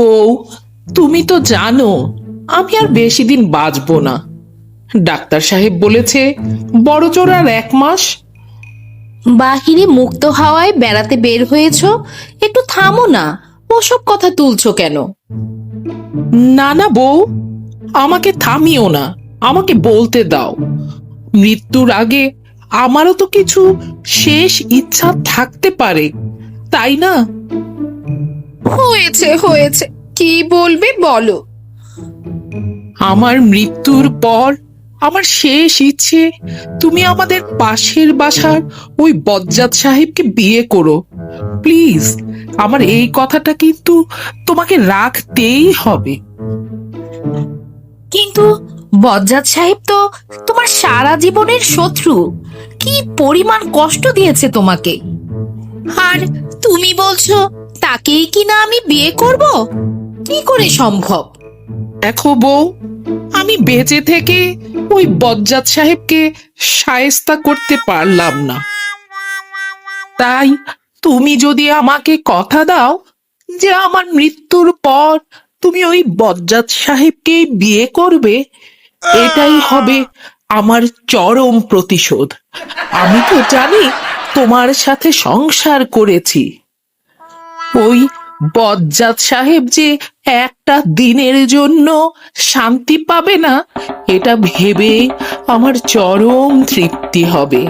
বউ, তুমি তো জানো আমি আর বেশি দিন বাঁচবো না। ডাক্তার সাহেব বলেছে বড় জোর আর 1 মাস। বাহিরে মুক্ত হাওয়ায় বেড়াতে বের হয়েছো, একটু থামো না। ওসব কথা তুলছো কেন? না না বউ, আমাকে থামিও না, আমাকে বলতে দাও। মৃত্যুর আগে আমারও তো কিছু শেষ ইচ্ছা থাকতে পারে, তাই না? হয়েছে হয়েছে, কি বলবে বলো। আমার মৃত্যুর পর আমার শেষ ইচ্ছে তুমি আমাদের পাশের বাসার ওই বজ্জাত সাহেবকে বিয়ে করো। প্লিজ, আমার এই কথাটা কিন্তু তোমাকে রাখতেই হবে। কিন্তু বজ্জাত সাহেব তো তোমার সারা জীবনের শত্রু। কি পরিমাণ কষ্ট দিয়েছে তোমাকে, আর তুমি বলছো তাকেই কিনা আমি বিয়ে করব? কি করে সম্ভব? দেখো বউ, আমি বেঁচে থেকে ওই বজ্জাত সাহেবকে শায়েস্তা করতে পারলাম না। তাই তুমি যদি আমাকে কথা দাও যে আমার মৃত্যুর পর তুমি ওই বজ্জাত সাহেবকে বিয়ে করবে, এটাই হবে আমার চরম প্রতিশোধ। আমি তো জানি তোমার সাথে সংসার করেছি। ওই বজ্জাত সাহেব যে একটা দিনের জন্য শান্তি পাবে না, এটা ভেবে আমার চরম তৃপ্তি হবে।